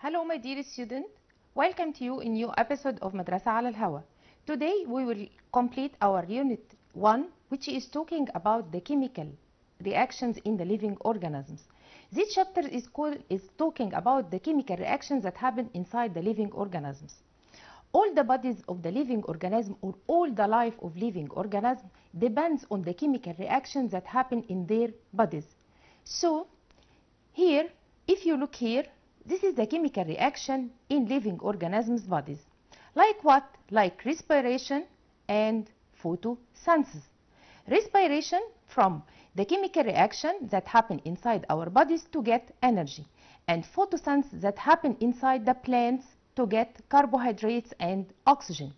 Hello my dear student, welcome to you in new episode of Madrasa على الهوا. Today we will complete our unit 1 which is talking about the chemical reactions in the living organisms. This chapter is talking about the chemical reactions that happen inside the living organisms. All the bodies of the living organism or all the life of living organism depends on the chemical reactions that happen in their bodies. So here, if you look here, this is the chemical reaction in living organisms' bodies. Like what? Like respiration and photosynthesis. Respiration from the chemical reaction that happen inside our bodies to get energy, and photosynthesis that happen inside the plants to get carbohydrates and oxygen.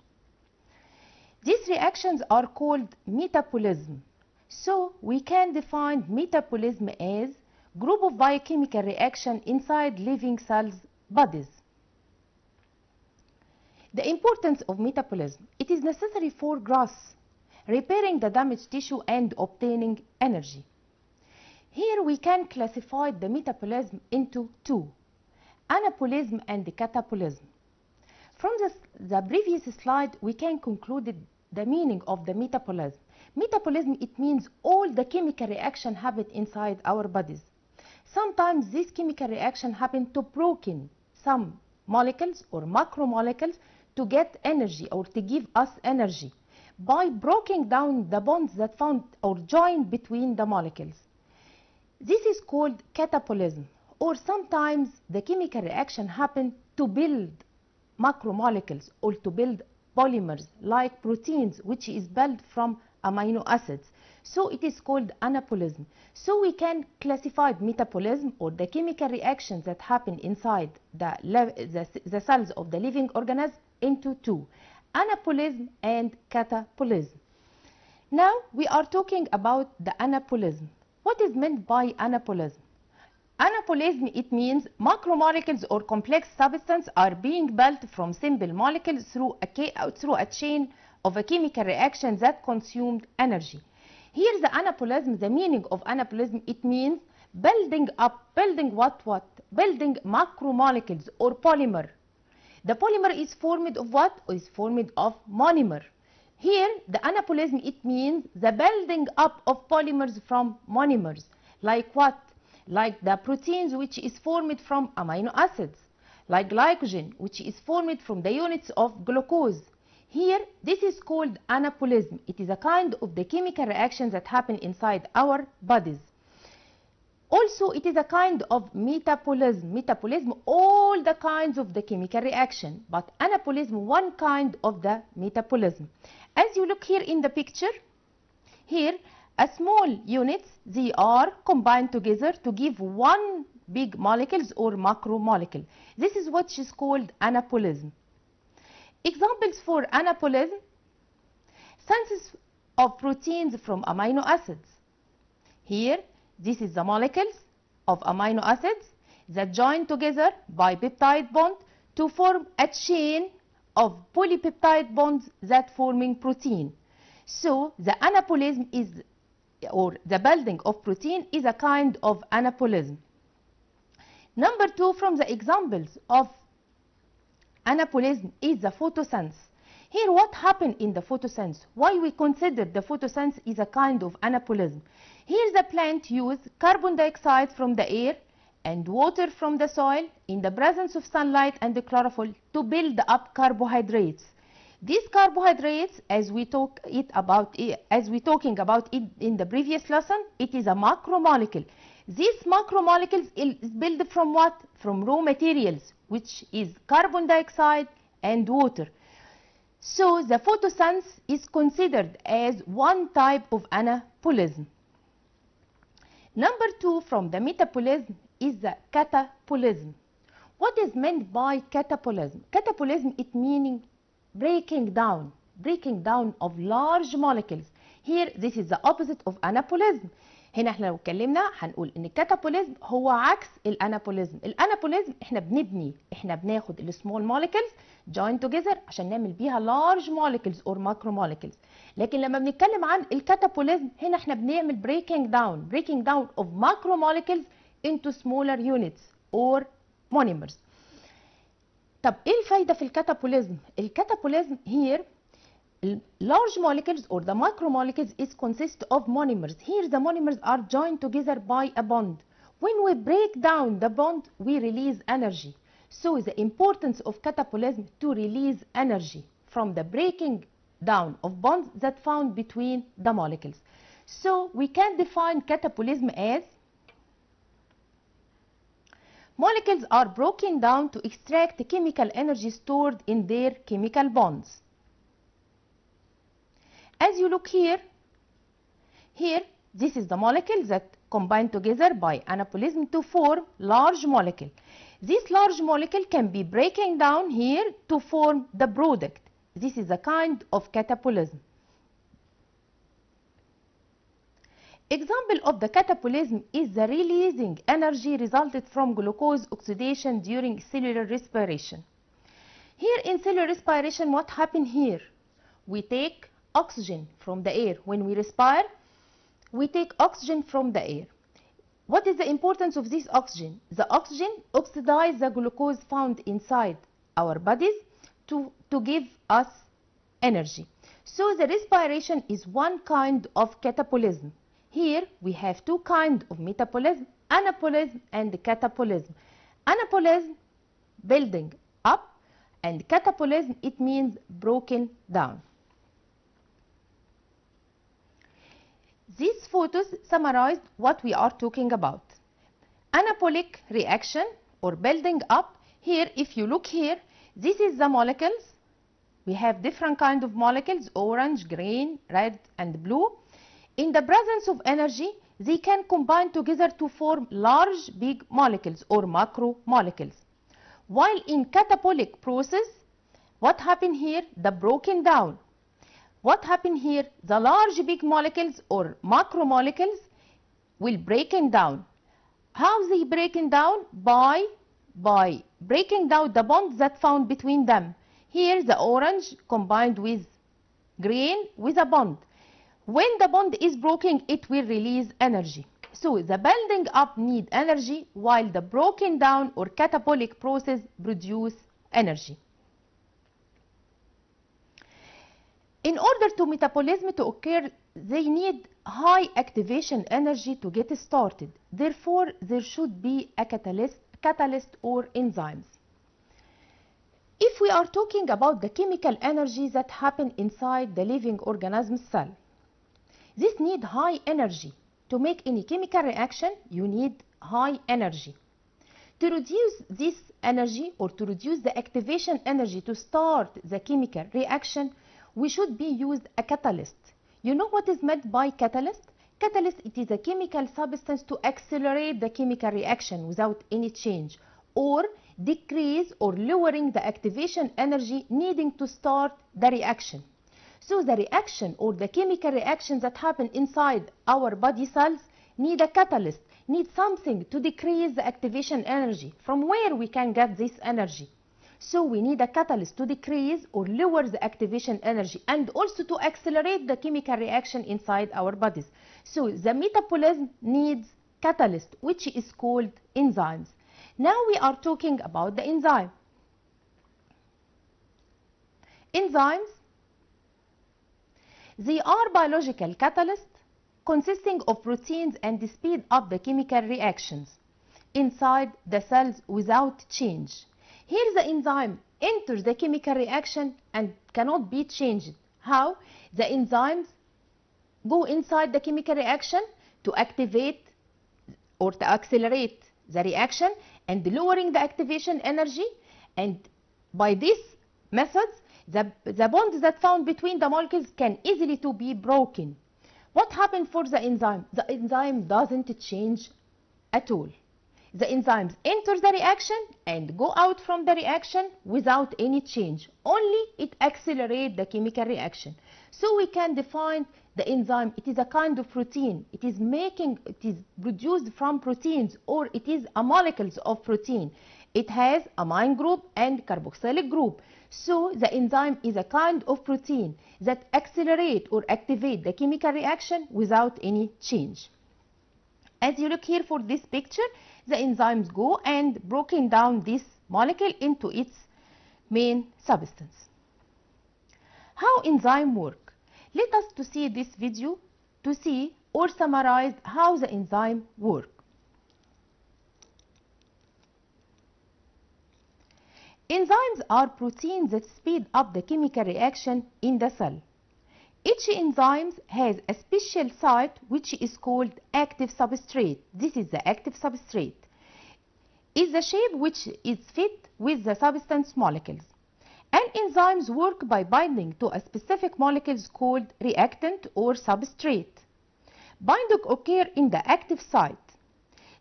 These reactions are called metabolism. So we can define metabolism as group of biochemical reaction inside living cells' bodies. The importance of metabolism. It is necessary for growth, repairing the damaged tissue and obtaining energy. Here we can classify the metabolism into two, anabolism and catabolism. From the previous slide we can conclude the meaning of the metabolism. Metabolism, it means all the chemical reaction happen inside our bodies. Sometimes this chemical reaction happen to broken some molecules or macromolecules to get energy or to give us energy by breaking down the bonds that found or joined between the molecules. This is called catabolism. Or sometimes the chemical reaction happen to build macromolecules or to build polymers like proteins, which is built from amino acids. So it is called anabolism. So we can classify metabolism or the chemical reactions that happen inside the cells of the living organism into two, anabolism and catabolism. Now we are talking about the anabolism. What is meant by anabolism? Anabolism, it means macromolecules or complex substances are being built from simple molecules through a chain of a chemical reaction that consumed energy. Here the anabolism, the meaning of anabolism, it means building up, building building macromolecules or polymer. The polymer is formed of what? Is formed of monomer. Here the anabolism, it means the building up of polymers from monomers. Like what? Like the proteins which is formed from amino acids, like glycogen which is formed from the units of glucose. Here this is called anabolism. It is a kind of the chemical reactions that happen inside our bodies. Also it is a kind of metabolism. Metabolism, all the kinds of the chemical reaction, but anabolism, one kind of the metabolism. As you look here in the picture, here a small units, they are combined together to give one big molecules or macromolecule. This is what is called anabolism. Examples for anabolism: synthesis of proteins from amino acids. Here this is the molecules of amino acids that join together by peptide bond to form a chain of polypeptide bonds that forming protein. So the anabolism is, or the building of protein, is a kind of anabolism. Number two, from the examples of anabolism is the photosynthesis. Here what happened in the photosynthesis? Why we consider the photosynthesis is a kind of anabolism? Here the plant use carbon dioxide from the air and water from the soil in the presence of sunlight and the chlorophyll to build up carbohydrates. These carbohydrates, as we talking about it in the previous lesson, it is a macromolecule. These macromolecules is built from what? From raw materials, which is carbon dioxide and water. So the photosynthesis is considered as one type of anabolism. Number two, from the metabolism is the catabolism. What is meant by catabolism? Catabolism, it meaning breaking down of large molecules. Here this is the opposite of anabolism. هنا احنا لو اتكلمنا هنقول ان الكاتابوليزم هو عكس الانابوليزم. الانابوليزم احنا بناخد السمول موليكولز join together عشان نعمل بيها large molecules or macro molecules. لكن لما بنتكلم عن الكاتابوليزم هنا احنا بنعمل breaking down of macro molecules into smaller units or monomers. طب ايه الفايدة في الكاتابوليزم؟ الكاتابوليزم here large molecules or the macromolecules is consist of monomers. Here the monomers are joined together by a bond. When we break down the bond, we release energy. So the importance of catabolism to release energy from the breaking down of bonds that found between the molecules. So we can define catabolism as molecules are broken down to extract chemical energy stored in their chemical bonds. As you look here, this is the molecule that combine together by anabolism to form large molecule. This large molecule can be breaking down here to form the product. This is a kind of catabolism. Example of the catabolism is the releasing energy resulted from glucose oxidation during cellular respiration. Here in cellular respiration, what happened here? We take oxygen from the air. When we respire, we take oxygen from the air. What is the importance of this oxygen? The oxygen oxidizes the glucose found inside our bodies to give us energy. So the respiration is one kind of catabolism. Here we have two kinds of metabolism, anabolism and catabolism. Anabolism, building up, and catabolism, it means broken down. These photos summarize what we are talking about. Anabolic reaction or building up. Here, if you look here, this is the molecules. We have different kinds of molecules, orange, green, red, and blue. In the presence of energy, they can combine together to form large, big molecules or macromolecules. While in catabolic process, what happened here? The broken down. What happened here? The large big molecules or macromolecules will breaking down. How they breaking down? By breaking down the bonds that found between them. Here the orange combined with green with a bond. When the bond is broken, it will release energy. So the building up need energy while the broken down or catabolic process produce energy. In order to metabolism to occur, they need high activation energy to get started. Therefore, there should be a catalyst or enzymes. If we are talking about the chemical energy that happen inside the living organism cell, this need high energy. To make any chemical reaction, you need high energy. To reduce this energy or to reduce the activation energy to start the chemical reaction, we should be used a catalyst. You know what is meant by catalyst? Catalyst, it is a chemical substance to accelerate the chemical reaction without any change or decrease or lowering the activation energy needing to start the reaction. So the reaction or the chemical reactions that happen inside our body cells need a catalyst, need something to decrease the activation energy. From where we can get this energy? So we need a catalyst to decrease or lower the activation energy and also to accelerate the chemical reaction inside our bodies. So the metabolism needs catalyst, which is called enzymes. Now we are talking about the enzyme. Enzymes, they are biological catalysts consisting of proteins and speed up the chemical reactions inside the cells without change. Here the enzyme enters the chemical reaction and cannot be changed. How? The enzymes go inside the chemical reaction to activate or to accelerate the reaction and lowering the activation energy, and by this methods the bonds that found between the molecules can easily to be broken. What happened for the enzyme? The enzyme doesn't change at all. The enzymes enter the reaction and go out from the reaction without any change. Only it accelerates the chemical reaction. So we can define the enzyme. It is a kind of protein. It is produced from proteins, or it is a molecules of protein. It has amine group and carboxylic group. So the enzyme is a kind of protein that accelerate or activate the chemical reaction without any change. As you look here for this picture, the enzymes go and broken down this molecule into its main substance. How enzyme work? Let us to see this video to see or summarize how the enzyme work. Enzymes are proteins that speed up the chemical reaction in the cell. Each enzyme has a special site which is called active substrate. This is the active substrate. Is the shape which is fit with the substance molecules. And enzymes work by binding to a specific molecules called reactant or substrate. Binding occurs in the active site.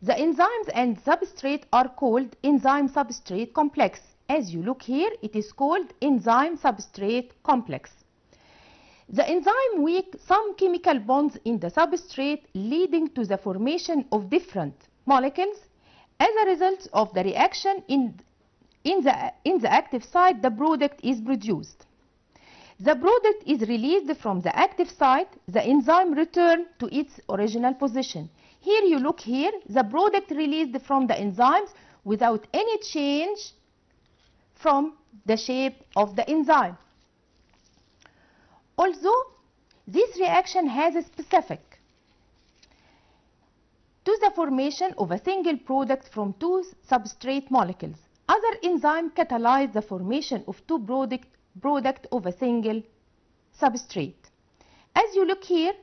The enzymes and substrate are called enzyme-substrate complex. As you look here, it is called enzyme-substrate complex. The enzyme weak some chemical bonds in the substrate leading to the formation of different molecules. As a result of the reaction in the active site, the product is produced. The product is released from the active site. The enzyme returns to its original position. Here you look here, the product released from the enzymes without any change from the shape of the enzyme. Although this reaction has a specific to the formation of a single product from two substrate molecules. Other enzymes catalyze the formation of two product of a single substrate. As you look here,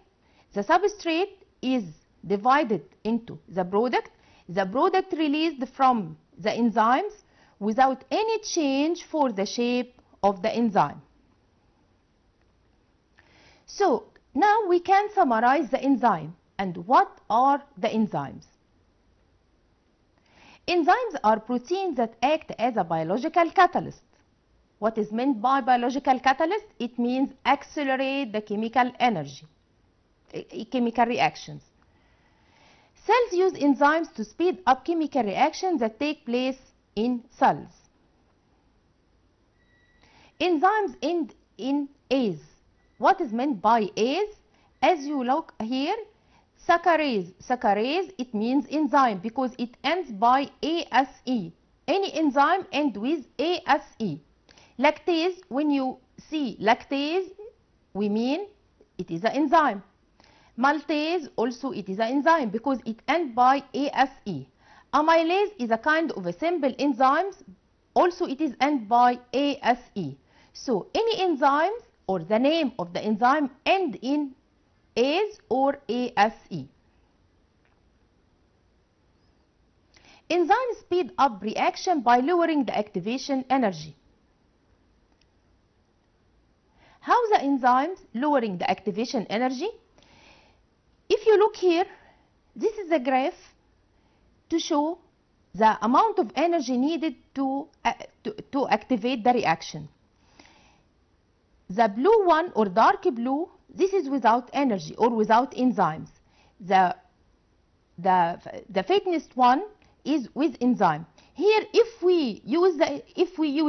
the substrate is divided into the product released from the enzymes without any change for the shape of the enzyme. So now we can summarize the enzyme. And what are the enzymes? Enzymes are proteins that act as a biological catalyst. What is meant by biological catalyst? It means accelerate the chemical energy, chemical reactions. Cells use enzymes to speed up chemical reactions that take place in cells. Enzymes end in ase. What is meant by ase? As you look here, saccharase, it means enzyme because it ends by ase. Any enzyme ends with ase. Lactase, when you see lactase, we mean it is an enzyme. Maltase, also it is an enzyme because it ends by ase. Amylase is a kind of a simple enzyme, also it is end by ase. So any enzymes or the name of the enzyme end in ase or ase. Enzymes speed up reaction by lowering the activation energy. How the enzymes lowering the activation energy? If you look here, this is a graph to show the amount of energy needed to activate the reaction. The blue one or dark blue, this is without energy or without enzymes. The faintest one is with enzyme. Here, if we use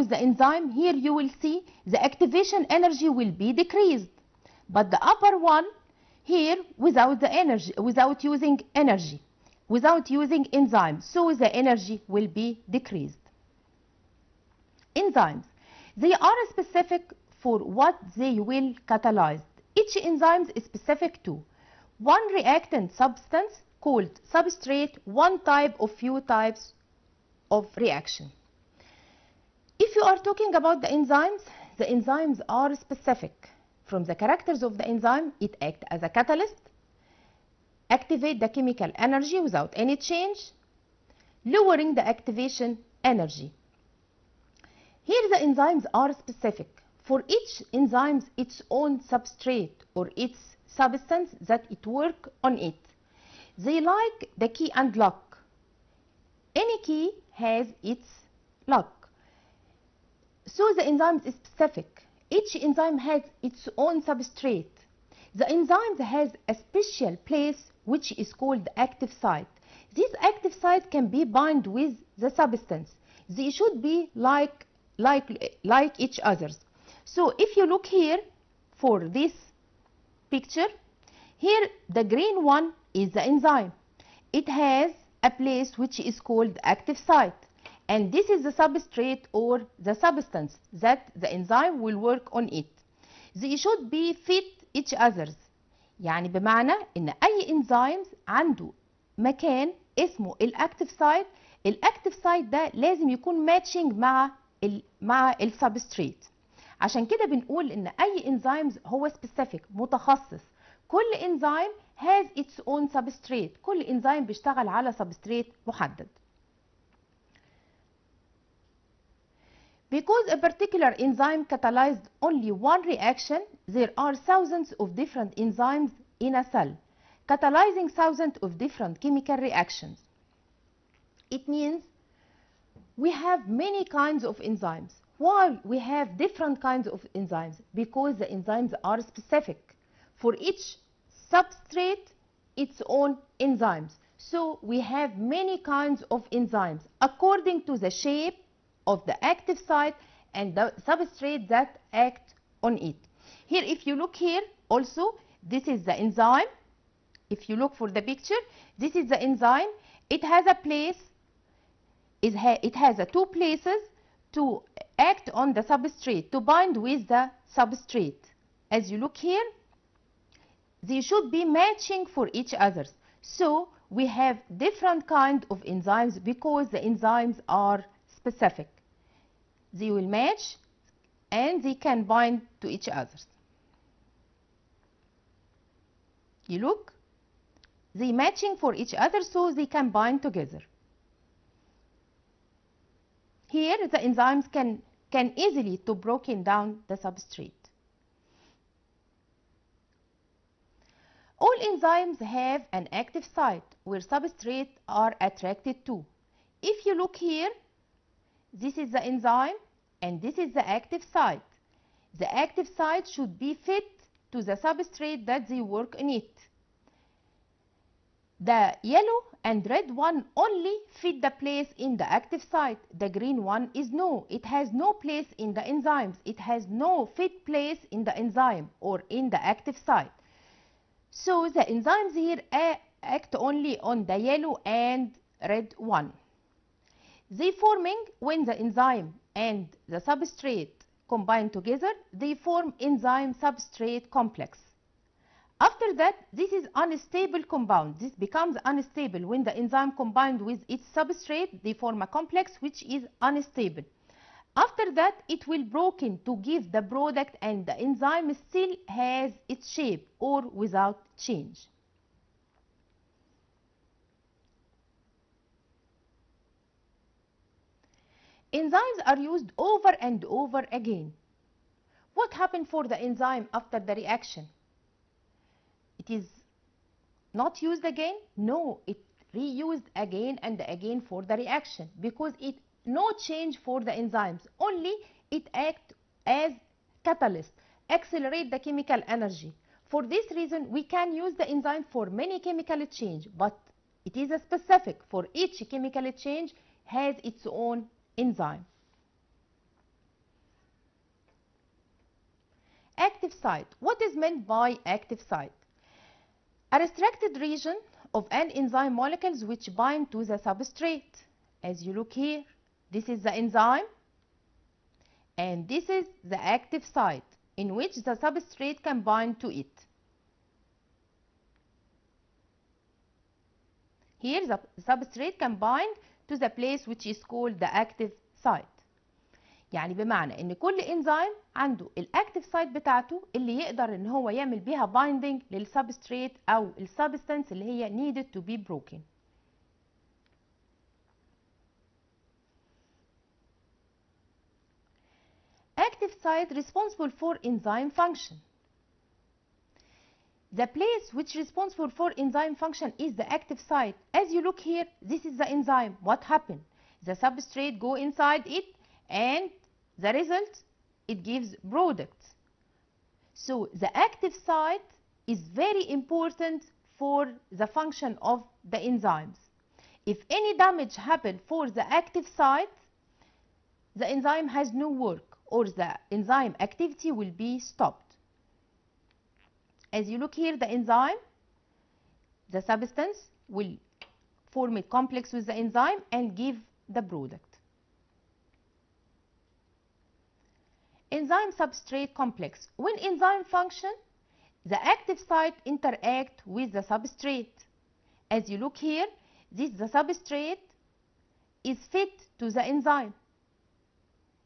the enzyme, here you will see the activation energy will be decreased. But the upper one here without the energy, without using enzymes, so the energy will be decreased. Enzymes, they are specific for what they will catalyze. Each enzyme is specific to one reactant substance called substrate, one type or few types of reaction. If you are talking about the enzymes are specific. From the characters of the enzyme, it acts as a catalyst, activate the chemical energy without any change, lowering the activation energy. Here the enzymes are specific. For each enzyme, its own substrate or its substance that it work on it. They like the key and lock. Any key has its lock. So the enzyme is specific. Each enzyme has its own substrate. The enzyme has a special place which is called the active site. This active site can be bound with the substance. They should be like each other's. So if you look here for this picture, here the green one is the enzyme. It has a place which is called the active site. and this is the substrate or the substance that the enzyme will work on it. They should be fit each others. يعني بمعنى ان اي enzymes عنده مكان اسمه الاكتيف سايت. الاكتيف سايت ده لازم يكون ماتشنج مع السبستريت. عشان كده بنقول ان اي enzymes هو specific متخصص. كل enzyme has its own substrate. كل enzyme بيشتغل على substrate محدد. Because a particular enzyme catalyzed only one reaction, there are thousands of different enzymes in a cell, catalyzing thousands of different chemical reactions. It means we have many kinds of enzymes. Why we have different kinds of enzymes? Because the enzymes are specific. For each substrate, its own enzymes. So we have many kinds of enzymes according to the shape of the active site and the substrate that act on it. Here, if you look here, also, this is the enzyme. If you look for the picture, this is the enzyme. It has a place, it has two places to act on the substrate, to bind with the substrate. As you look here, they should be matching for each other. So we have different kind of enzymes because the enzymes are specific. They will match and they can bind to each other. You look, they matching for each other so they can bind together. Here the enzymes can easily to broken down the substrate. All enzymes have an active site where substrates are attracted to. If you look here, this is the enzyme and this is the active site. The active site should be fit to the substrate that they work in it. The yellow and red one only fit the place in the active site. The green one is no. It has no place in the enzymes. It has no fit place in the enzyme or in the active site. So the enzymes here act only on the yellow and red one. They forming when the enzyme and the substrate combine together, they form enzyme substrate complex. After that, this is unstable compound. This becomes unstable when the enzyme combined with its substrate, they form a complex which is unstable. After that, it will broken to give the product and the enzyme still has its shape or without change. Enzymes are used over and over again. What happened for the enzyme after the reaction? It is not used again? No, it reused again and again for the reaction because it no change for the enzymes, only it acts as catalyst, accelerate the chemical energy. For this reason, we can use the enzyme for many chemical change, but it is a specific. For each chemical change has its own enzyme. Active site. What is meant by active site? A restricted region of an enzyme molecules which bind to the substrate. As you look here, this is the enzyme and this is the active site in which the substrate can bind to it. Here the substrate can bind to the place which is called the active site. يعني بمعنى ان كل انزيم عنده الاكتيف سايت بتاعته اللي يقدر ان هو يعمل بيها بايندينج للسبستريت او السبستانس اللي هي needed to be broken. Active site responsible for enzyme function. The place which responsible for enzyme function is the active site. As you look here, this is the enzyme. What happened? The substrate go inside it and the result, it gives products. So the active site is very important for the function of the enzymes. If any damage happen for the active site, the enzyme has no work or the enzyme activity will be stopped. As you look here, the enzyme, the substance will form a complex with the enzyme and give the product. enzyme substrate complex. When enzyme function, the active site interact with the substrate. As you look here, the substrate is fit to the enzyme.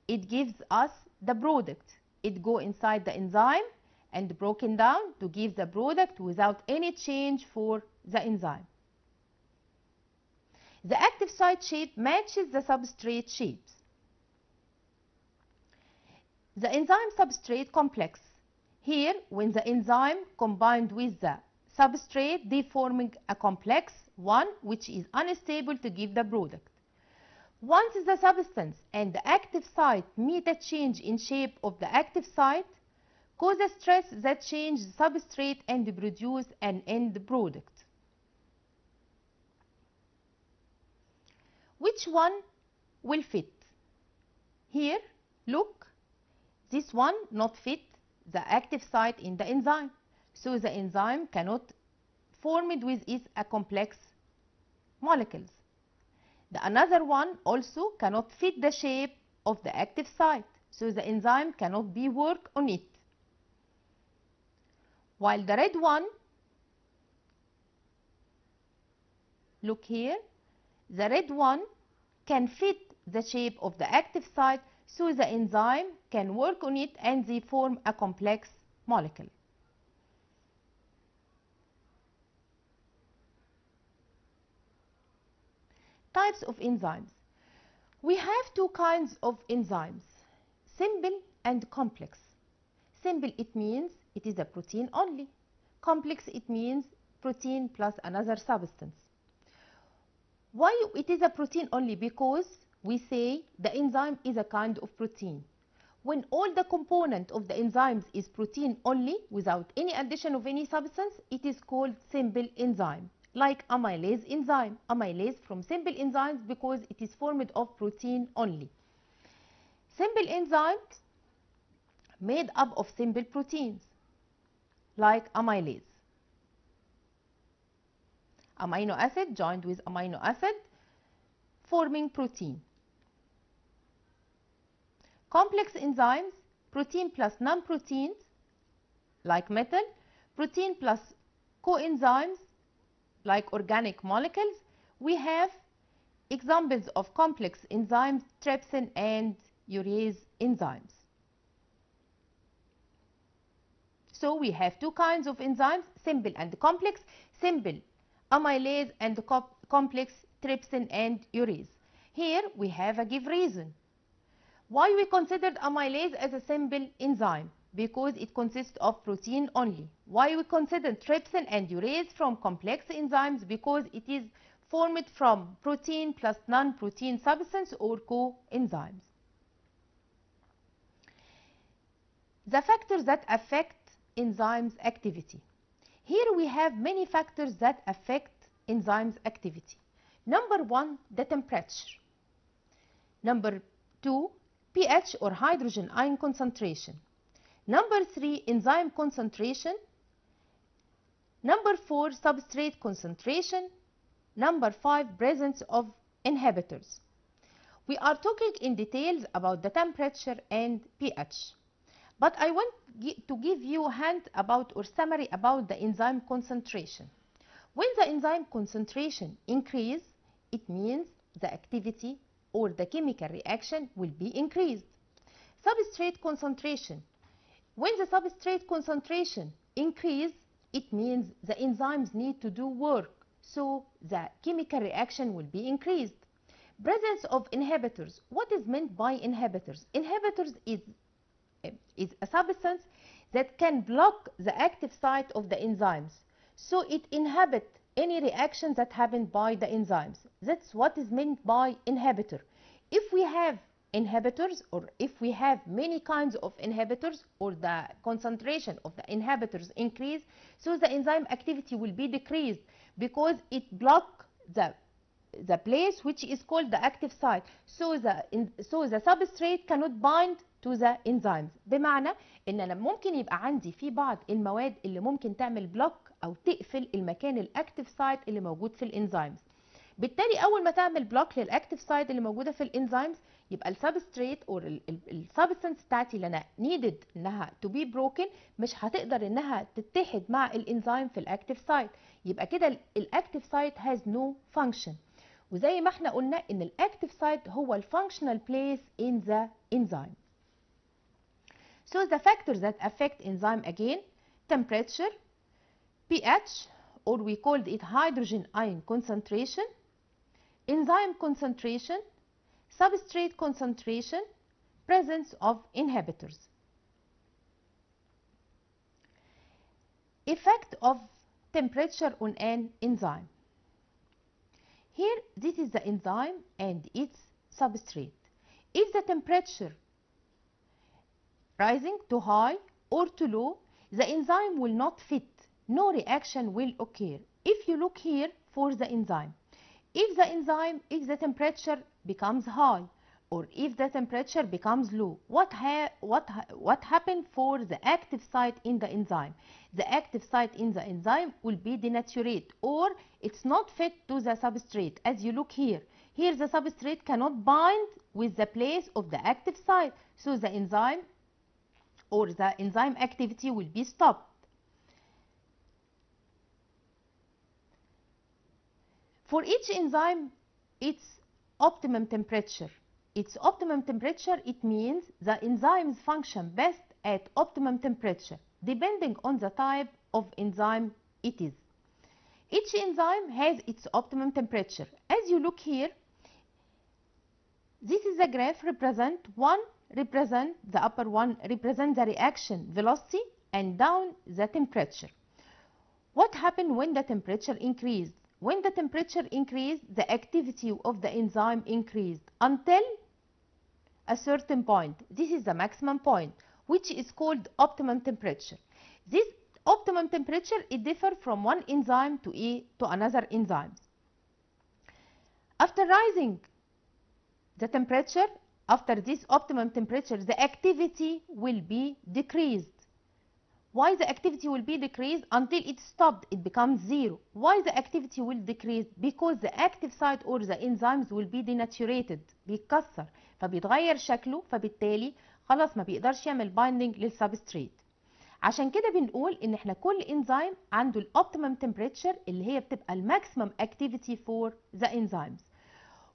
It gives us the product. It go inside the enzyme and broken down to give the product without any change for the enzyme. The active site shape matches the substrate shapes. The enzyme substrate complex. Here, when the enzyme combined with the substrate, they forming a complex one which is unstable to give the product. Once the substance and the active site meet a change in shape of the active site, cause a stress that change the substrate and produce an end product. Which one will fit? Here, look, this one not fit the active site in the enzyme, so the enzyme cannot form it with its complex molecules. The another one also cannot fit the shape of the active site, so the enzyme cannot be work on it. While the red one, look here, the red one can fit the shape of the active site, so the enzyme can work on it and they form a complex molecule. Types of enzymes. We have two kinds of enzymes, simple and complex. Simple, it means it is a protein only. Complex, it means protein plus another substance. Why it is a protein only? Because we say the enzyme is a kind of protein. When all the component of the enzymes is protein only without any addition of any substance, it is called simple enzyme. Like amylase enzyme. Amylase from simple enzymes because it is formed of protein only. Simple enzymes made up of simple proteins like amylase. Amino acid joined with amino acid forming protein. Complex enzymes, protein plus non-proteins like metal, protein plus coenzymes like organic molecules. We have examples of complex enzymes, trypsin and urease enzymes. So we have two kinds of enzymes, simple and complex. Simple, amylase, and complex, trypsin and urease. Here we have a give reason. Why we considered amylase as a simple enzyme? Because it consists of protein only. Why we consider trypsin and urease from complex enzymes? Because it is formed from protein plus non-protein substance or coenzymes. The factors that affect enzymes activity. Here we have many factors that affect enzymes activity. Number one, the temperature. Number two, pH or hydrogen ion concentration. Number three, enzyme concentration. Number four, substrate concentration. Number five, presence of inhibitors. We are talking in details about the temperature and pH. But I want to give you a hint about or summary about the enzyme concentration. When the enzyme concentration increase, it means the activity or the chemical reaction will be increased. Substrate concentration. When the substrate concentration increase, it means the enzymes need to do work, so the chemical reaction will be increased. Presence of inhibitors. What is meant by inhibitors? Inhibitors is a substance that can block the active site of the enzymes, so it inhibits any reaction that happened by the enzymes. That's what is meant by inhibitor. If we have inhibitors, or if we have many kinds of inhibitors, or the concentration of the inhibitors increase, so the enzyme activity will be decreased because it blocks the place which is called the active site, so the substrate cannot bind to the enzymes. بمعنى ان انا ممكن يبقى عندي في بعض المواد اللي ممكن تعمل بلوك او تقفل المكان الاكتيف سايت اللي موجود في الانزيمز. بالتالي اول ما تعمل بلوك للاكتيف سايت اللي موجوده في الانزيمز يبقى السبستريت او السبستانس بتاعتي اللي انا نيدد انها تو بي بروكن مش هتقدر انها تتحد مع الانزيم في الاكتيف سايت، يبقى كده الاكتيف سايت هاز نو فانكشن. وزي ما احنا قلنا ان الاكتيف سايت هو الفانكشنال بليس ان ذا انزيم. So the factors that affect enzyme again: temperature, pH, or we called it hydrogen ion concentration, enzyme concentration, substrate concentration, presence of inhibitors. Effect of temperature on an enzyme. Here, this is the enzyme and its substrate. If the temperature rising to high or to low, the enzyme will not fit. No reaction will occur. If you look here for the enzyme, if the temperature becomes high or if the temperature becomes low, what happened for the active site in the enzyme? The active site in the enzyme will be denaturate, or it's not fit to the substrate. As you look here, the substrate cannot bind with the place of the active site, so the enzyme or the enzyme activity will be stopped. For each enzyme, its optimum temperature. Its optimum temperature, it means the enzymes function best at optimum temperature, depending on the type of enzyme it is. Each enzyme has its optimum temperature. As you look here, this is a graph represent the upper one represent the reaction velocity and down the temperature. What happened when the temperature increased? When the temperature increased, the activity of the enzyme increased until a certain point. This is the maximum point, which is called optimum temperature. This optimum temperature, it differs from one enzyme to another enzyme. After rising the temperature, after this optimum temperature, the activity will be decreased. Why the activity will be decreased? Until it stopped, it becomes zero. Why the activity will decrease? Because the active site or the enzymes will be denaturated، بيتكسر، فبيتغير شكله، فبالتالي خلاص ما بيقدرش يعمل binding للسبستريت. عشان كده بنقول ان احنا كل انزيم عنده الاوبتيمم temperature اللي هي بتبقى الماكسيمم activity for the enzymes.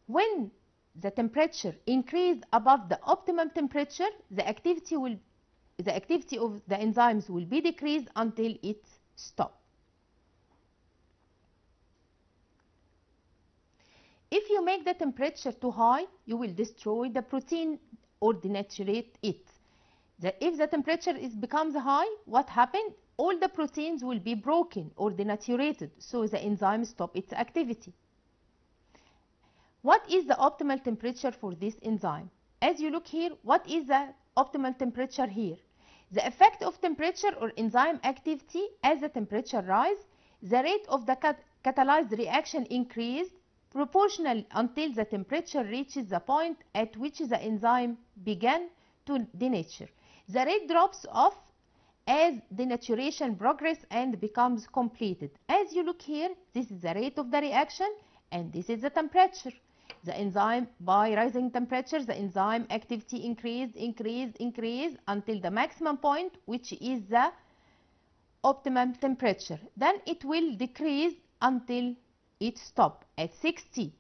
When the temperature increased above the optimum temperature, the activity of the enzymes will be decreased until it stops. If you make the temperature too high, you will destroy the protein or denaturate it. If the temperature becomes high, what happened? All the proteins will be broken or denaturated, so the enzyme stops its activity. What is the optimal temperature for this enzyme? As you look here, what is the optimal temperature here? The effect of temperature or enzyme activity as the temperature rises, the rate of the catalyzed reaction increased proportionally until the temperature reaches the point at which the enzyme began to denature. The rate drops off as denaturation progresses and becomes completed. As you look here, this is the rate of the reaction and this is the temperature. The enzyme, by rising temperature, the enzyme activity increased until the maximum point, which is the optimum temperature. Then it will decrease until it stops at 60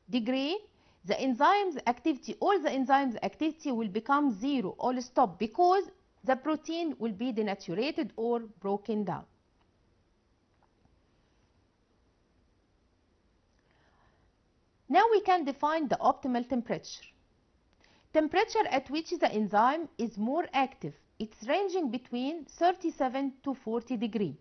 degrees. The enzyme's activity, all the enzymes activity will become zero, all stop, because the protein will be denaturated or broken down. Now we can define the optimal temperature. Temperature at which the enzyme is more active. It's ranging between 37 to 40 degrees.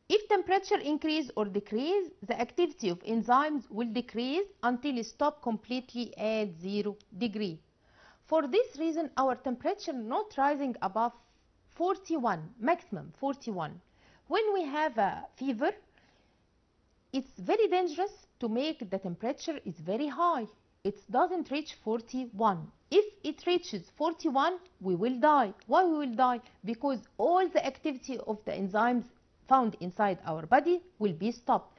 If temperature increase or decrease, the activity of enzymes will decrease until it stops completely at 0 degree. For this reason, our temperature not rising above 41, maximum 41. When we have a fever, it's very dangerous to make the temperature is very high. It doesn't reach 41. If it reaches 41, we will die. Why we will die? Because all the activity of the enzymes found inside our body will be stopped.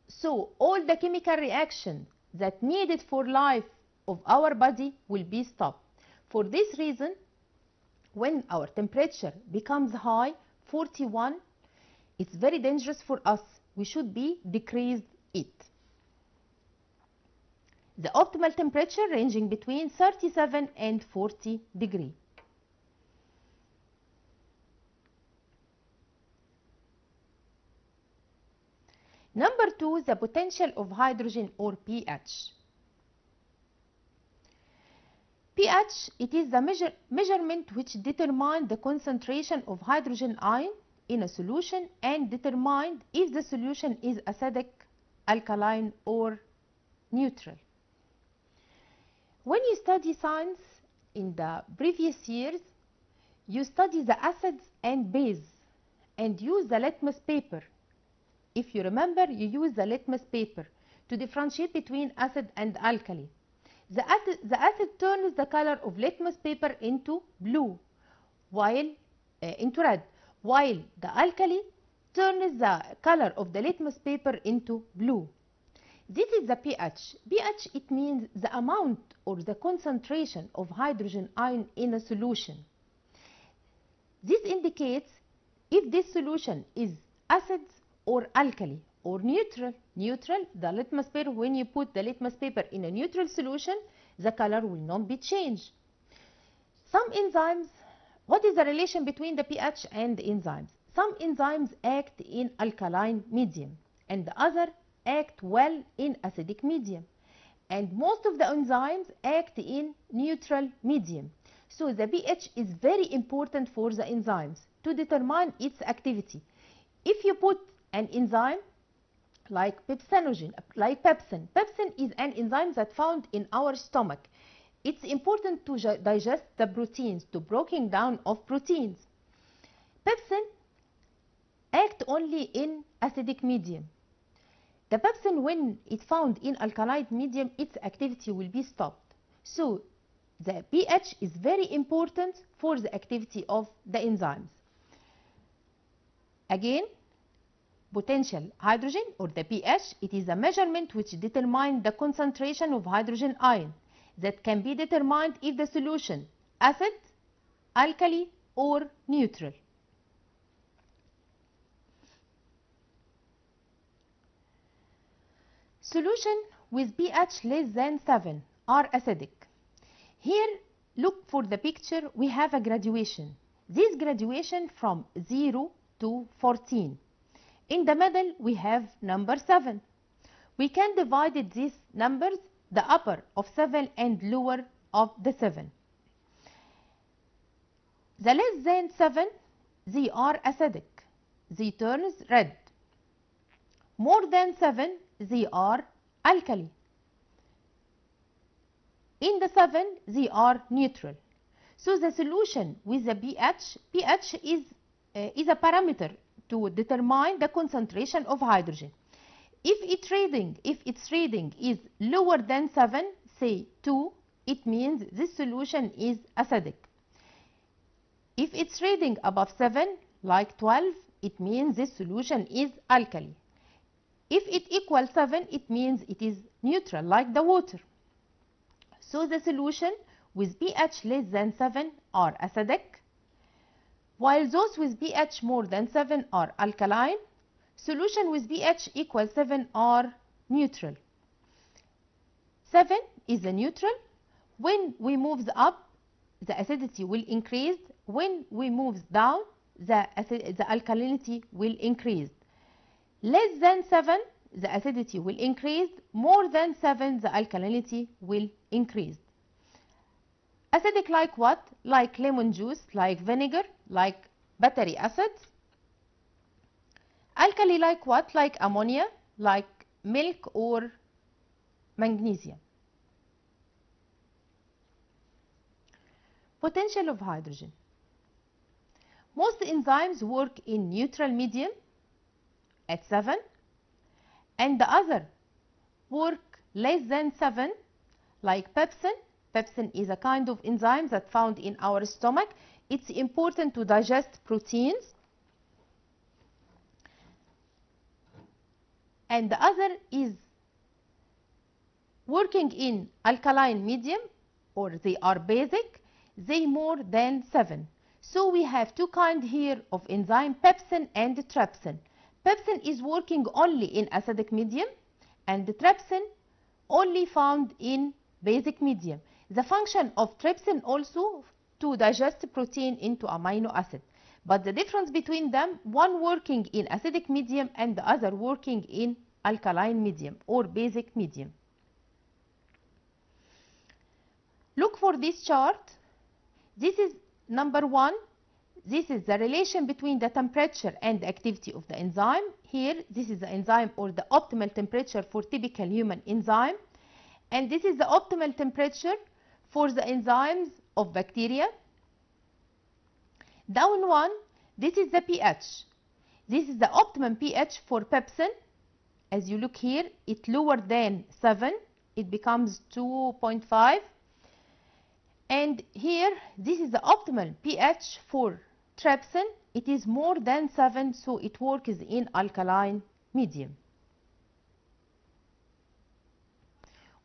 So all the chemical reactions that needed for life of our body will be stopped. For this reason, when our temperature becomes high, 41, it's very dangerous for us. We should be decreased it. The optimal temperature ranging between 37 and 40 degrees. Number 2, the potential of hydrogen or pH. pH, it is the measurement which determines the concentration of hydrogen ion in a solution and determines if the solution is acidic, alkaline or neutral. When you study science in the previous years, you study the acids and base and use the litmus paper. If you remember, you use the litmus paper to differentiate between acid and alkali. The acid turns the color of litmus paper into blue, into red, while the alkali turns the color of the litmus paper into blue. This is the pH. pH, it means the amount or the concentration of hydrogen ion in a solution. This indicates if this solution is acid or alkali or neutral. Neutral, the litmus paper, when you put the litmus paper in a neutral solution, the color will not be changed. Some enzymes, what is the relation between the pH and the enzymes? Some enzymes act in alkaline medium and the other act well in acidic medium, and most of the enzymes act in neutral medium. So the pH is very important for the enzymes to determine its activity. If you put an enzyme like pepsin, pepsin is an enzyme that found in our stomach. It's important to digest the proteins, to breaking down of proteins. Pepsin act only in acidic medium. The pepsin, when it's found in alkaline medium, its activity will be stopped. So the pH is very important for the activity of the enzymes. Again, potential hydrogen or the pH, it is a measurement which determines the concentration of hydrogen ion that can be determined if the solution acid, alkali or neutral. Solution with pH less than 7 are acidic. Here, look for the picture, we have a graduation. This graduation from 0 to 14. In the middle, we have number 7. We can divide these numbers, the upper of 7 and lower of the 7. The less than 7, they are acidic. They turn red. More than 7, they are alkali. In the 7, they are neutral. So the solution with the pH is a parameter to determine the concentration of hydrogen. If its reading is lower than 7, say 2, it means this solution is acidic. If its reading above 7, like 12, it means this solution is alkali. If it equals 7, it means it is neutral, like the water. So the solution with pH less than 7 are acidic, while those with pH more than 7 are alkaline. Solution with pH equals 7 are neutral. 7 is a neutral. When we move up, the acidity will increase. When we move down, the alkalinity will increase. Less than 7, the acidity will increase. More than 7, the alkalinity will increase. Acidic like what? Like lemon juice, like vinegar, like battery acid. Alkali like what? Like ammonia, like milk or magnesium. Potential of hydrogen. Most enzymes work in neutral medium at 7, and the other work less than 7, like pepsin. Pepsin is a kind of enzyme that's found in our stomach. It's important to digest proteins. And the other is working in alkaline medium, or they are basic, they more than 7. So we have two kinds here of enzyme, pepsin and trypsin. Pepsin is working only in acidic medium, and trypsin only found in basic medium. The function of trypsin also to digest protein into amino acid. But the difference between them, one working in acidic medium and the other working in alkaline medium or basic medium. Look for this chart. This is number 1. This is the relation between the temperature and the activity of the enzyme. Here, this is the enzyme or the optimal temperature for typical human enzyme. And this is the optimal temperature for the enzymes of bacteria. Down 1, this is the pH. This is the optimum pH for pepsin. As you look here, it's lower than 7. It becomes 2.5. And here, this is the optimal pH for trypsin. It is more than 7, so it works in alkaline medium.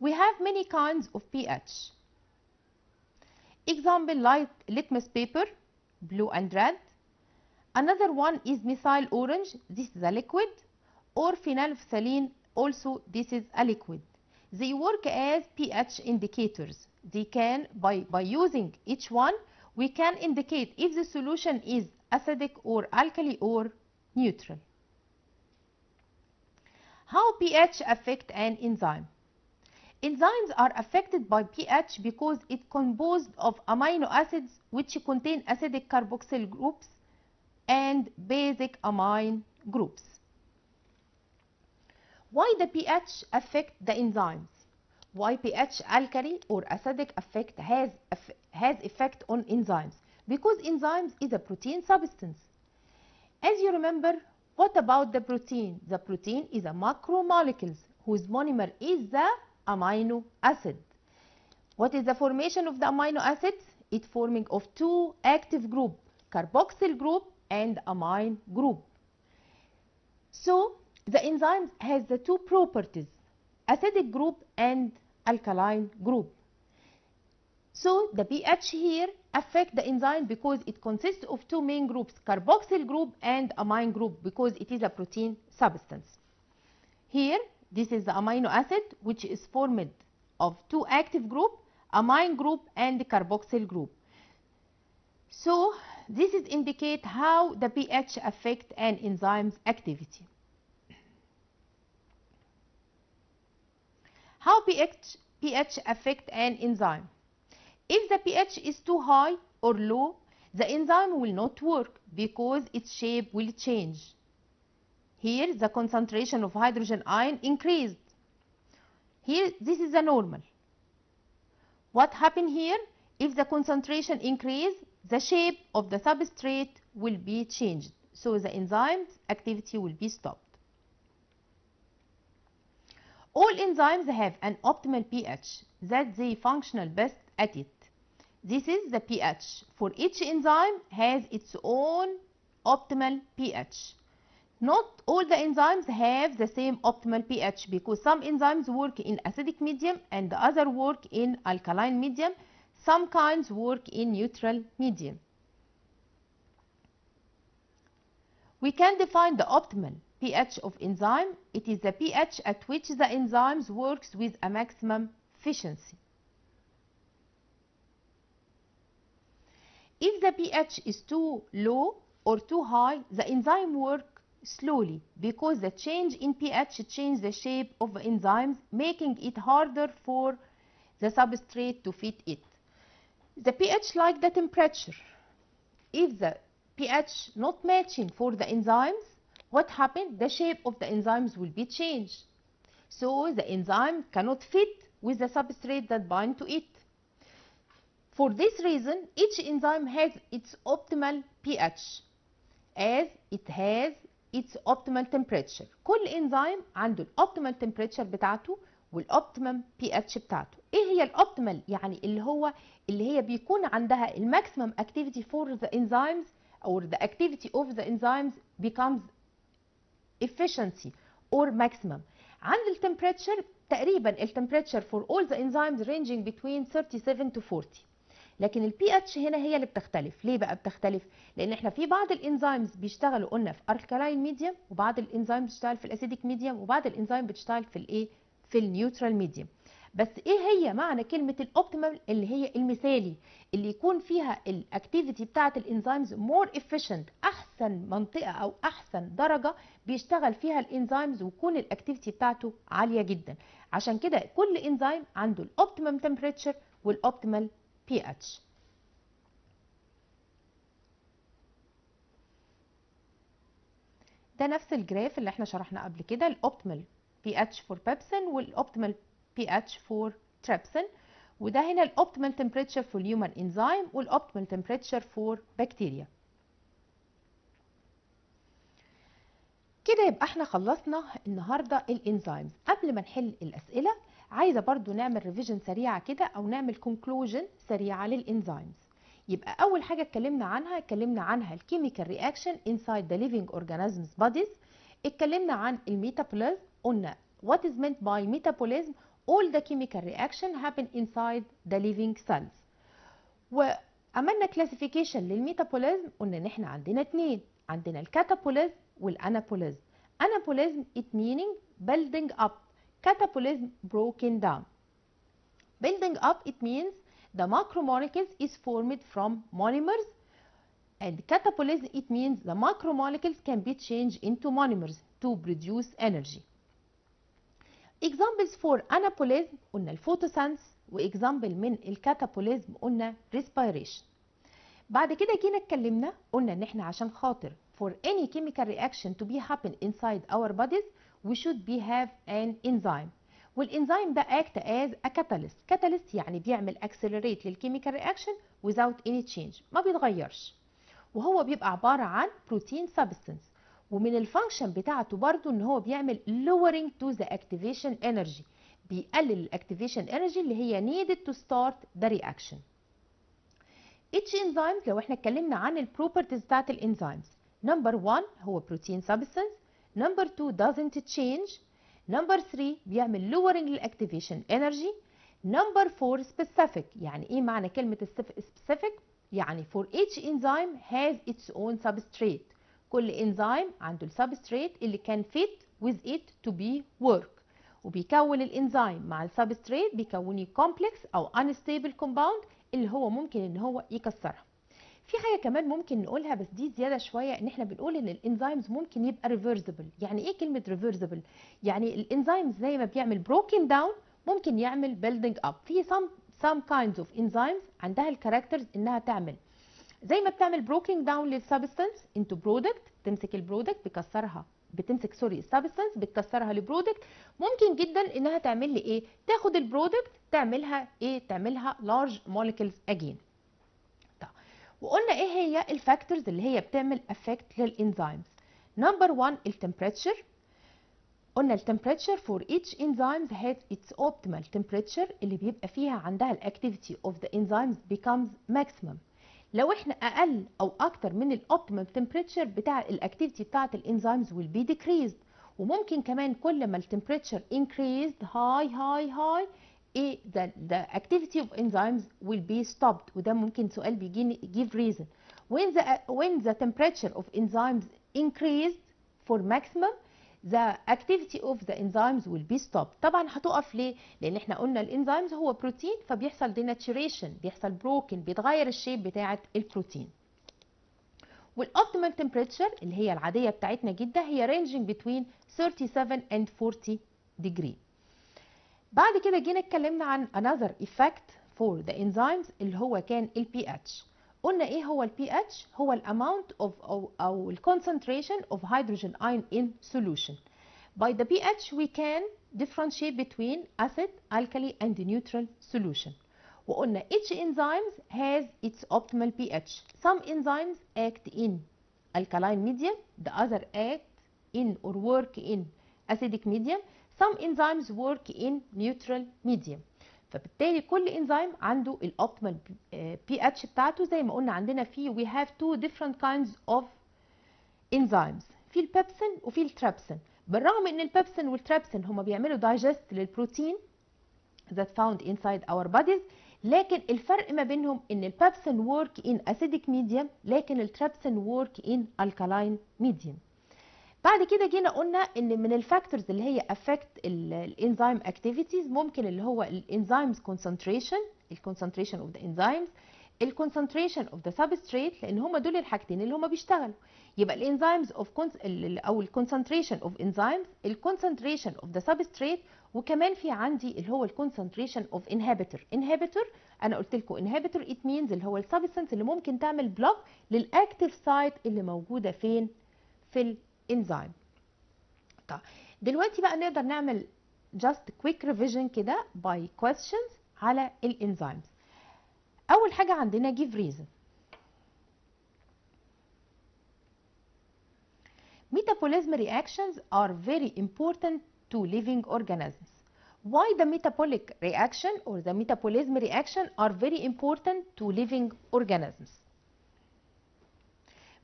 We have many kinds of pH. Example like litmus paper, blue and red. Another one is methyl orange, this is a liquid, or phenolphthalein, also this is a liquid. They work as pH indicators. They can, by using each one, we can indicate if the solution is acidic or alkali or neutral. How pH affect an enzyme? Enzymes are affected by pH because it's composed of amino acids which contain acidic carboxyl groups and basic amine groups. Why the pH affect the enzymes? Why pH alkali or acidic effect has effect on enzymes? Because enzymes is a protein substance. As you remember, what about the protein? The protein is a macromolecules whose monomer is the amino acid. What is the formation of the amino acids? It's forming of two active group, carboxyl group and amine group. So the enzymes has the two properties, acidic group and alkaline group. So the pH here affect the enzyme because it consists of two main groups, carboxyl group and amine group, because it is a protein substance. Here, this is the amino acid which is formed of two active group, amine group and carboxyl group. So this is indicate how the pH affect an enzyme's activity. How pH affect an enzyme? If the pH is too high or low, the enzyme will not work because its shape will change. Here the concentration of hydrogen ion increased. Here this is the normal. What happened here? If the concentration increase, the shape of the substrate will be changed. So the enzyme's activity will be stopped. All enzymes have an optimal pH that they functional best at it. This is the pH. For each enzyme has its own optimal pH. Not all the enzymes have the same optimal pH because some enzymes work in acidic medium and the other work in alkaline medium. Some kinds work in neutral medium. We can define the optimal pH of enzyme. It is the pH at which the enzymes works with a maximum efficiency. If the pH is too low or too high, the enzyme works slowly because the change in pH changes the shape of the enzymes, making it harder for the substrate to fit it. The pH like the temperature. If the pH not matching for the enzymes, what happens? The shape of the enzymes will be changed. So the enzyme cannot fit with the substrate that bind to it. For this reason, each enzyme has its optimal pH as it has its optimal temperature. كل enzyme عنده الoptimal temperature بتاعته والoptimum pH بتاعته. ايه هي الoptimal؟ يعني اللي هي بيكون عندها الماكسيمم activity for the enzymes or the activity of the enzymes becomes efficiency or maximum. عند التمبريتشر تقريبا التمبريتشر for all the enzymes ranging between 37 to 40. لكن البي اتش هنا هي اللي بتختلف. ليه بقى بتختلف؟ لان احنا في بعض الانزيمز بيشتغلوا قلنا في الكالاين ميديوم، وبعض الانزيم بتشتغل في الاسيديك ميديوم، وبعض الانزيم بتشتغل في الايه، في النيوترال ميديوم. بس ايه هي معنى كلمه الاوبتيمال؟ اللي هي المثالي، اللي يكون فيها الاكتيفيتي بتاعه الانزيمز مور افيشنت، احسن منطقه او احسن درجه بيشتغل فيها الانزيمز ويكون الاكتيفيتي بتاعته عاليه جدا. عشان كده كل انزيم عنده الاوبتيمم تمبريتشر والاوبتيمال pH. ده نفس الجراف اللي احنا شرحناه قبل كده، الاوبتيمال pH for بيبسين والاوبتيمال pH for تريبسين، وده هنا الاوبتيمال تمبريتشر for human enzyme والاوبتيمال تمبريتشر for بكتيريا. كده يبقى احنا خلصنا النهارده الانزيمز. قبل ما نحل الاسئله عايزه برضو نعمل ريفيجن سريعه كده او نعمل كونكلوجن سريعه للانزيمز. يبقى اول حاجه اتكلمنا عنها الكيميكال رياكشن انسايد ذا ليفينج اورجانيزمز بوديز. اتكلمنا عن الميتابوليزم، قلنا what is meant by metabolism all the chemical reaction happen inside the living cells. وعملنا كلاسيفيكيشن للميتابوليزم، قلنا ان احنا عندنا اتنين، عندنا الكاتابوليزم والانابوليزم. Anabolism it meaning building up, catabolism broken down. Building up it means the macromolecules is formed from monomers, and catabolism it means the macromolecules can be changed into monomers to produce energy. Examples for anabolism قلنا الفوتوسينث، واكزامبل من الكاتابوليزم قلنا respiration. بعد كده جينا اتكلمنا قلنا ان احنا عشان خاطر for any chemical reaction to be happen inside our bodies we should be have an enzyme. والانزيم ده act as a catalyst. catalyst يعني بيعمل accelerate للchemical reaction without any change، ما بيتغيرش، وهو بيبقى عبارة عن protein substance. ومن الفانكشن بتاعته برضو ان هو بيعمل lowering to the activation energy، بيقلل الاكتيفيشن energy اللي هي needed to start the reaction. each enzyme لو احنا اتكلمنا عن البروبرتيز بتاعت الانزيمز، نمبر 1 هو بروتين سبستانس، نمبر 2 doesn't change، نمبر 3 بيعمل lowering للاكتيفيشن انرجي، نمبر 4 specific. يعني ايه معنى كلمه specific؟ يعني for each enzyme has its own substrate. كل انزيم عنده السبستريت اللي كان fit with it to be work، وبيكون الانزيم مع السبستريت بيكوني complex او unstable compound اللي هو ممكن ان هو يكسرها. في حاجه كمان ممكن نقولها بس دي زياده شويه، ان احنا بنقول ان الانزيمز ممكن يبقى ريفرسبل. يعني ايه كلمه ريفرسبل؟ يعني الانزيمز زي ما بيعمل بروكن داون ممكن يعمل بيلدينج اب. في some kinds of enzymes عندها الكاركترز انها تعمل زي ما بتعمل بروكن داون للسبستانس انتو برودكت، تمسك البرودكت بكسرها، بتمسك سوري السبستانس بتكسرها لبرودكت. ممكن جدا انها تعمل لي ايه؟ تاخد البرودكت تعملها ايه؟ تعملها لارج موليكولز اجين. وقلنا ايه هي الفاكتورز اللي هي بتعمل افكت للانزيمز. نمبر 1 التمبريتشر. قلنا التمبريتشر فور each enzymes has its optimal temperature اللي بيبقى فيها عندها الاكتيفيتي of the enzymes becomes maximum. لو احنا اقل او اكتر من الاوبتيمال تمبريتشر بتاع الاكتيفيتي بتاعه الانزيمز will be decreased. وممكن كمان كل ما التمبريتشر increased high ايه the activity of enzymes will be stopped. وده ممكن سؤال بيجيني give reason. when the temperature of enzymes increased for maximum the activity of the enzymes will be stopped. طبعا هتقف ليه؟ لان احنا قلنا الانزيمز هو بروتين فبيحصل ديناتشوريشن، بيحصل بروكن، بيتغير الشيب بتاعه البروتين. والاوبتيمال تمبريتشر اللي هي العاديه بتاعتنا جدا هي ranging between 37 and 40 degree. بعد كده جينا اتكلمنا عن another effect for the enzymes اللي هو كان ال pH. قلنا ايه هو ال pH؟ هو ال amount of او ال concentration of hydrogen ion in solution. By the pH we can differentiate between acid, alkali and neutral solution. وقلنا each enzyme has its optimal pH. Some enzymes act in alkaline medium, the other act in or work in acidic medium. Some enzymes work in neutral medium. فبالتالي كل انزيم عنده الاوبتيمال بي اتش بتاعته. زي ما قلنا عندنا في we have two different kinds of enzymes، في البيبسين وفي التريبسين. بالرغم ان البيبسين والتريبسين هما بيعملوا دايجست للبروتين that found inside our bodies، لكن الفرق ما بينهم ان البيبسين work in acidic medium لكن التريبسين work in alkaline medium. بعد كده جينا قلنا ان من الفاكتورز اللي هي affect الانزيم activities ممكن اللي هو الانزيمز concentration، الconcentration of the enzymes، الconcentration of the substrate، لان هما دول الحاجتين اللي هما بيشتغلوا. يبقى الانزيمز of او الconcentration of enzymes، الconcentration of the substrate، وكمان في عندي اللي هو الconcentration of inhibitor. انا قلت لكم inhibitor it means اللي هو السبستانس اللي ممكن تعمل بلوك للاكتيف سايت اللي موجوده فين؟ في الانزيم. طيب دلوقتي بقى نقدر نعمل just quick revision كده by questions على الانزيمز. اول حاجه عندنا give reason. Metabolism reactions are very important to living organisms. Why the metabolic reaction or the metabolism reaction are very important to living organisms?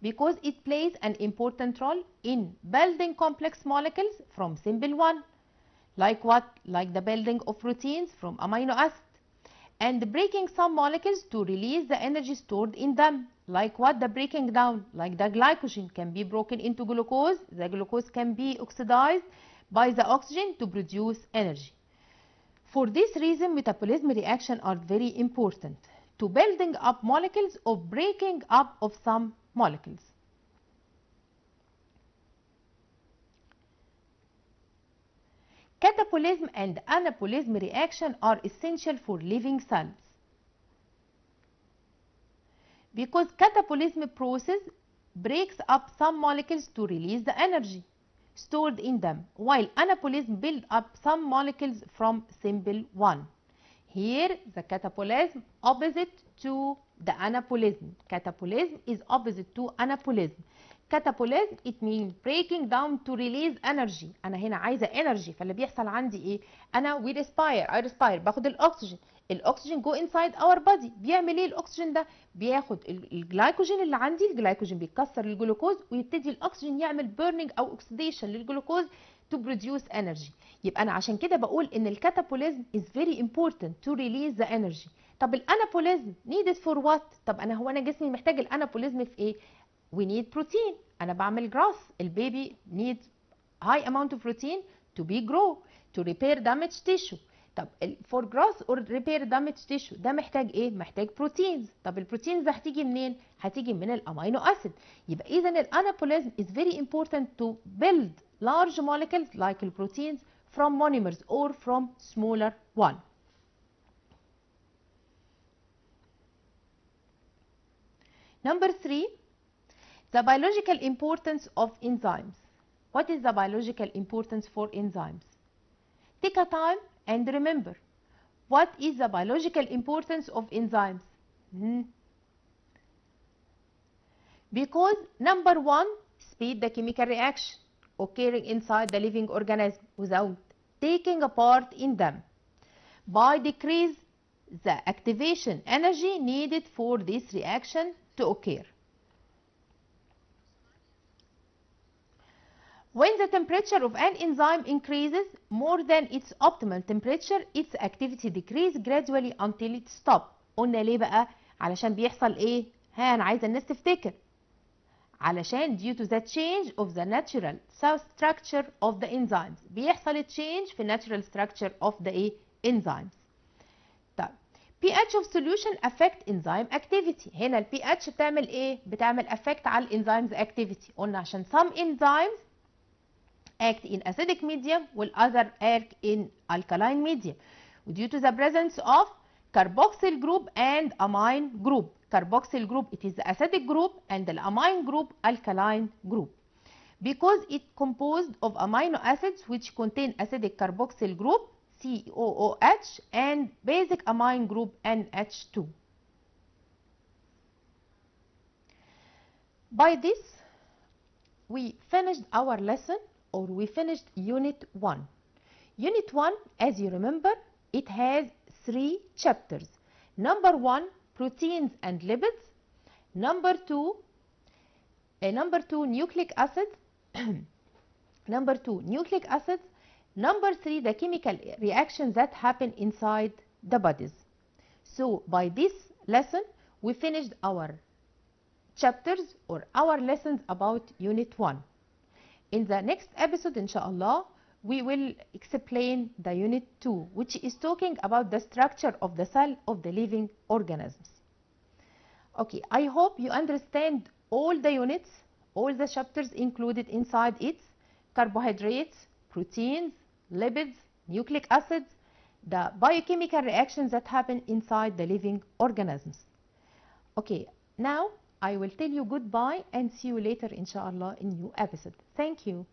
Because it plays an important role in building complex molecules from simple one. Like what? Like the building of proteins from amino acids. And breaking some molecules to release the energy stored in them. Like what? The breaking down. Like the glycogen can be broken into glucose. The glucose can be oxidized by the oxygen to produce energy. For this reason, metabolism reactions are very important to building up molecules or breaking up of some molecules. Catabolism and anabolism reaction are essential for living cells. Because catabolism process breaks up some molecules to release the energy stored in them, while anabolism build up some molecules from simple one. Here the catabolism opposite to the anabolism. Catabolism is opposite to anabolism. Catabolism it means breaking down to release energy. انا هنا عايزه energy، فاللي بيحصل عندي ايه؟ انا we respire I respire باخد الاكسجين، الاكسجين go inside our body. بيعمل ايه الاكسجين ده؟ بياخد الجلايكوجين اللي عندي، الجلايكوجين بيتكسر للجلوكوز ويبتدي الاكسجين يعمل burning او اوكسيديشن للجلوكوز to produce energy. يبقى انا عشان كده بقول ان الكاتابوليزم is very important to release the energy. طب الانابوليزم needed for what؟ طب هو انا جسمي محتاج الانابوليزم في ايه؟ we need protein. انا بعمل جراس، البيبي needs high amount of protein to be grow to repair damaged tissue. طب for growth or repair damaged tissue ده محتاج ايه؟ محتاج بروتينز. طب البروتينز هتيجي منين؟ هتيجي من الامينو اسيد. يبقى اذا الانابوليزم is very important to build large molecules like proteins from monomers or from smaller one. Number 3, the biological importance of enzymes. What is the biological importance for enzymes? Take a time and remember. What is the biological importance of enzymes? Because number 1, speed the chemical reaction occurring inside the living organism without taking a part in them. By decrease the activation energy needed for this reaction to occur. When the temperature of an enzyme increases more than its optimal temperature, its activity decreases gradually until it stops. قلنا ليه بقى؟ علشان بيحصل ايه؟ أنا عايزة الناس تفتكر. علشان due to the change of the natural cell structure of the enzymes. بيحصل change في natural structure of the enzymes. طيب pH of solution affect enzyme activity. هنا ال pH بتعمل ايه؟ بتعمل affect على الانزيمز activity. قلنا عشان some enzymes act in acidic medium while other act in alkaline medium. Due to the presence of carboxyl group and amine group. Carboxyl group it is the acidic group and the amine group alkaline group. Because it composed of amino acids which contain acidic carboxyl group COOH and basic amine group NH2. By this we finished our lesson, or we finished unit 1. Unit 1, as you remember, it has 3 chapters. Number 1, proteins and lipids. Number 2, nucleic acids. Number 2, nucleic acids. Number 3, the chemical reactions that happen inside the bodies. So by this lesson, we finished our chapters or our lessons about Unit 1. In the next episode, inshallah, we will explain the Unit 2, which is talking about the structure of the cell of the living organisms. Okay, I hope you understand all the units, all the chapters included inside it: carbohydrates, proteins, lipids, nucleic acids, the biochemical reactions that happen inside the living organisms. Okay, now I will tell you goodbye and see you later inshallah in new episode. Thank you.